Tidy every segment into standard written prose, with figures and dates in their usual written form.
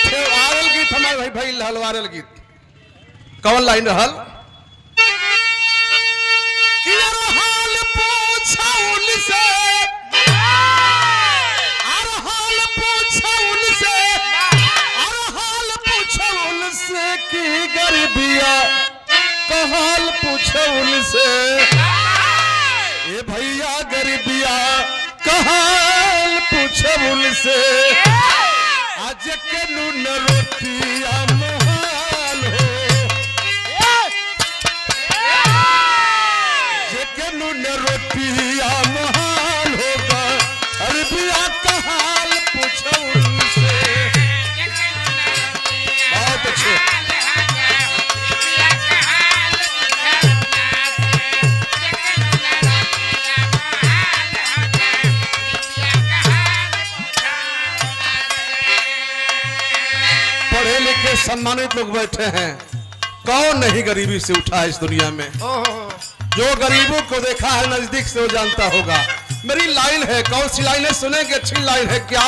ठे वायरल गीत हमारे भाई भाई रहल वायरल गीत कौन लाइन रहल कि हाल पूछा उनसे हाल पूछा उनसे हाल पूछा उनसे कि गरीबिया हाल पूछा उनसे ए भैया गरीबिया हाल पूछा उनसे आज के नून रोटिया महाल हो जे के नून रोटिया महाल होगा अरबिया का हाल पूछो उनसे बहुत अच्छे पढ़े लिखे सम्मानित लोग बैठे हैं कौन नहीं गरीबी से उठा इस दुनिया में जो गरीबों को देखा है नजदीक से वो जानता होगा मेरी लाइन है कौन सी लाइन है सुनेंगे अच्छी लाइन है क्या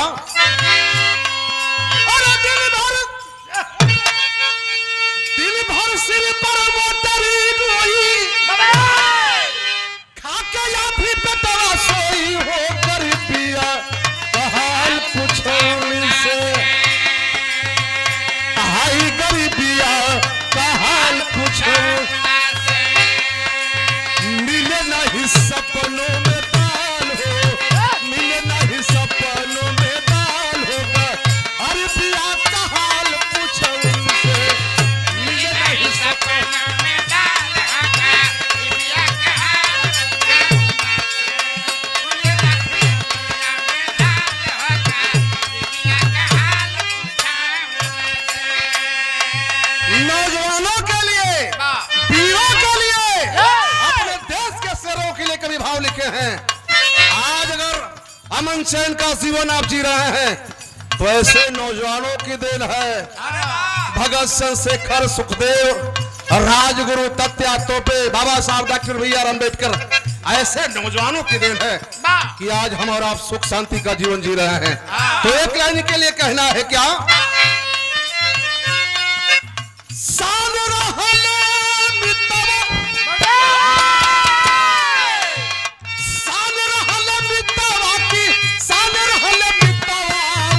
अरे दिल भर सिर पर मोटरी रोई खाके या भी पेटवा सोई हो गरीबिया हाल पूछो से हाय गरीबिया का हाल पूछो मिले नहीं सपनों में दाल हो मिले नहीं सपनों में दाल होगा अरे बिया का हाल पूछो उनसे मिले नहीं सपनों में दाल होगा बिया का हाल नौजवानों के लिए वीरों के लिए अपने देश के शेरों के लिए कभी भाव लिखे हैं आज अगर अमन चैन का जीवन आप जी रहे हैं तो ऐसे नौजवानों की देन है भगत सिंह शेखर सुखदेव राजगुरु तत्या तोपे बाबा साहब डॉक्टर भैया अम्बेडकर ऐसे नौजवानों की देन है कि आज हम और आप सुख शांति का जीवन जी रहे हैं तो एक लाइन के लिए कहना है क्या सान रहले मितवा सान रहले मितवा की सान रहले मितवा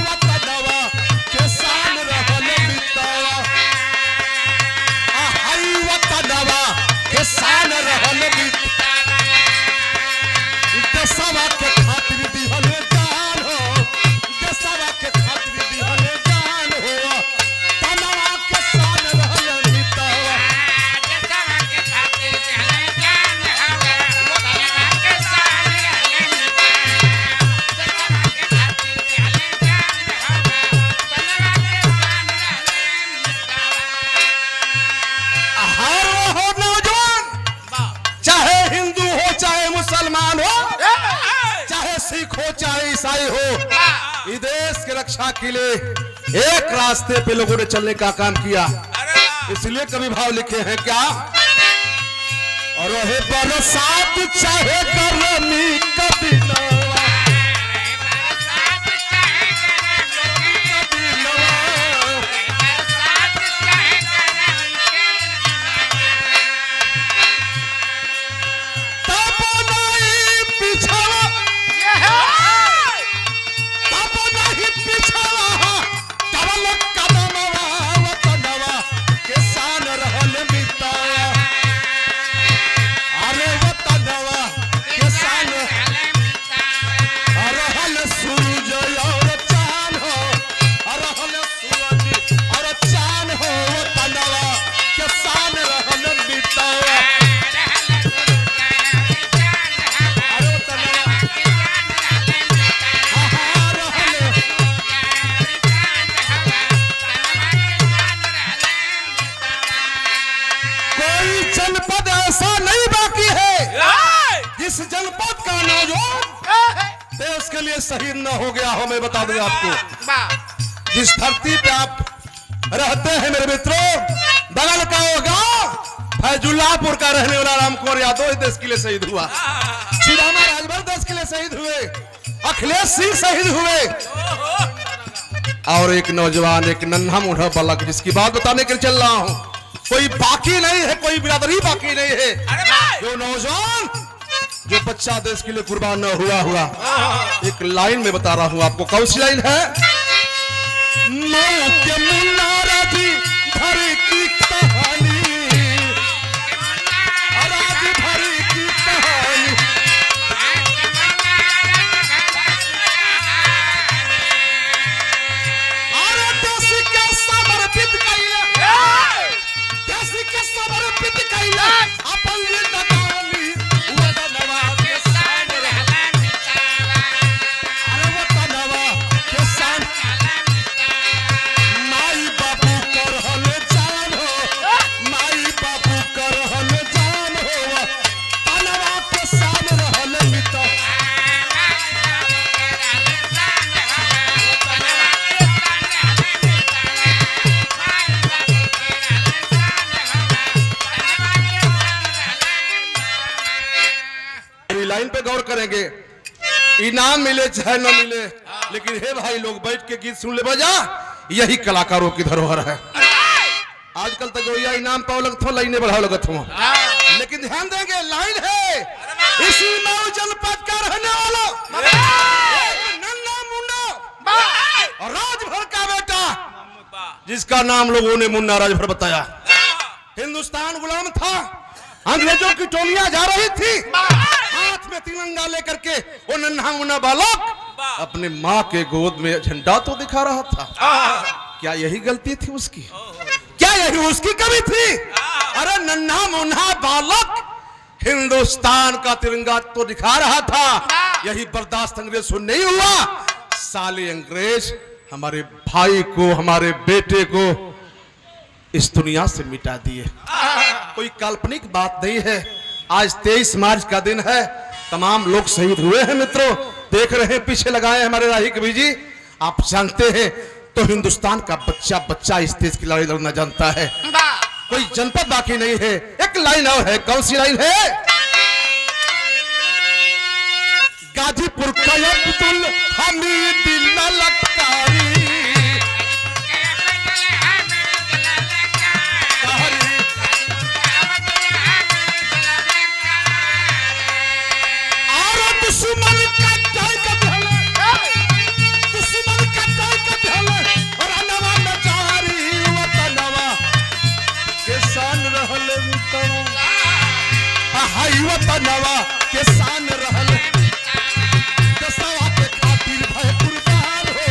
वतनवा के सान रहले मितवा हाय वतनवा के सान रहले मितवा देशवा के खातिर दिहले जान हो देशवा के खातिर दिहले जान हो तनवा के सान रहले मितवा देशवा के खातिर दिहले जान हो तनवा के सान रहले मितवा देशवा के खातिर दिहले जान हो तनवा के सान रहले मितवा हर हो नौजवान चाहे हिंदू हो चाहे मुसलमान हो चाहे सिख हो चाहे ईसाई हो इस देश की रक्षा के लिए एक रास्ते पे लोगों ने चलने का काम किया इसलिए कभी भाव लिखे हैं क्या और रहे बरसात चाहे गर्मी कभी न जनपद ऐसा नहीं बाकी है जिस जनपद का नौजवान देश के लिए शहीद न हो गया हो मैं बता दूं आपको जिस धरती पे आप रहते हैं मेरे मित्रों बगल का वो गांव फैजुल्लापुर का रहने वाला राम कुंवर यादव इस देश के लिए शहीद हुआ सुदामा राजभर देश के लिए शहीद हुए अखिलेश सिंह शहीद हुए और एक नौजवान, एक नन्हा मुन्हा बालक जिसकी बात बताने के लिए चल रहा हूँ। कोई बाकी नहीं है, कोई बिरादरी बाकी नहीं है। जो नौजवान, जो बच्चा देश के लिए कुर्बान न हुआ। एक लाइन में बता रहा हूँ आपको, कौन सी लाइन है? मौत के मुन्ना राजी भरी की कहानी, राजी भरी की कहानी। अरे देश के समर्पित कैला, देश के समर्पित कैला अपन जिंदगानी वतनवा के शान रहला मिटावा। अरे वतनवा के शान माई बाबू कर हले जान हो, माई बाबू कर हले जान हो, वतनवा के शान रहले मिटावा। लाइन पे गौर करेंगे, इनाम मिले चाहे न मिले, लेकिन हे भाई लोग बैठ के गीत सुन ले बजा, यही कलाकारों की धरोहर है। आजकल तक गोया इनाम पाओ लगत हो, लाइने बढ़ाओ लगत हो, लेकिन ध्यान देंगे लाइन है इसी मऊ जनपद का रहने वाला नन्हा मुन्ना राजभर का बेटा, जिसका नाम लोगों ने मुन्ना राजभर बताया। हिंदुस्तान गुलाम था, अंग्रेजों की टोलियां जा रही थी, हाथ में तिरंगा लेकर के वो नन्हा मुन्ना बालक अपने माँ के गोद में झंडा तो दिखा रहा था। क्या यही गलती थी उसकी? क्या यही उसकी कमी थी? अरे नन्हा मुन्ना बालक हिंदुस्तान का तिरंगा तो दिखा रहा था, यही बर्दाश्त अंग्रेज से नहीं हुआ। साले अंग्रेज हमारे भाई को, हमारे बेटे को इस दुनिया से मिटा दिए। कोई काल्पनिक बात नहीं है। आज 23 मार्च का दिन है, तमाम लोग शहीद हुए हैं। मित्रों देख रहे हैं, पीछे लगाए हमारे राही कवि जी। आप जानते हैं तो हिंदुस्तान का बच्चा बच्चा इस देश की लड़ाई लड़ना जानता है, कोई जनपद बाकी नहीं है। एक लाइन और है, कौन सी लाइन है? गाजीपुर का अब्दुल हमीद ललकारी, दुश्मन का टाई का ढले, दुश्मन का टाई का ढले, और अनवा नचारी वतनवा के शान रहले मितवा। हाय वतनवा के शान रहले, देशवा के खातिर भय कुर्बान हो,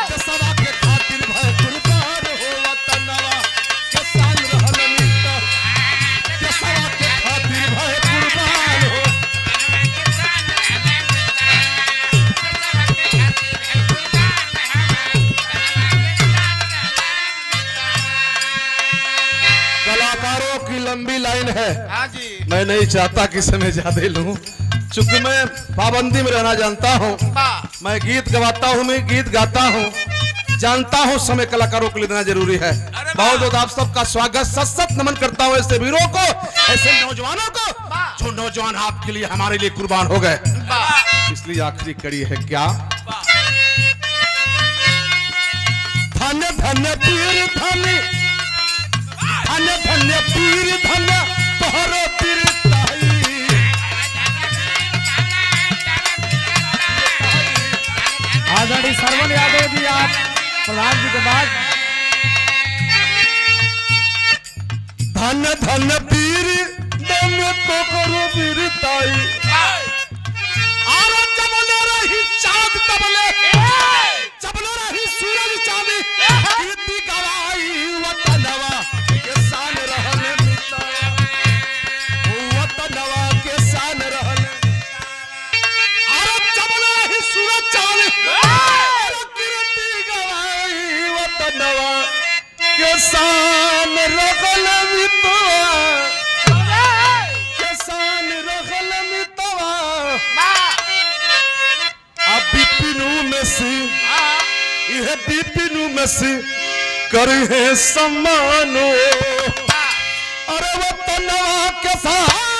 देशवा के खातिर भय कुर्बान हो, वतनवा के शान रहले मितवा, देशवा के खातिर भय कुर्बान हो। कलाकारों की लंबी लाइन है, मैं नहीं चाहता कि समय ज्यादा लूं, चूंकि मैं पाबंदी में रहना जानता हूं। मैं गीत गवाता हूं, मैं गीत गाता हूं, जानता हूं समय कलाकारों को लेना जरूरी है। बहुत बहुत आप सबका स्वागत, सत नमन करता हूं ऐसे वीरों को, ऐसे नौजवानों को, जो नौजवान आपके लिए, हमारे लिए कुर्बान हो गए। इसलिए आखिरी कड़ी है क्या? धन्य धन्य पीर धन्य, धन्य धन्य पीर धन्य तोहरो पीरताई। आदरणीय सरवन यादव जी, आप प्रधान जी के बाद। धन्य धन्य पीर धन्य तोहरो पीरताई। आरो जबले रही चाँद तबले, जबले रही सूरज चांदी, कीर्ति गवाई वतनवा के शान रहले मितवा, वतनवा के शान रहले। आरो जबले रही सूरज चांदी, कीर्ति गवाई वतनवा के शान रहले मितवा, के शान रहले मितवा। अब बिपिनू में से, यह बिपिनू में से करे है सम्मानो, अरे वतनवा के साथ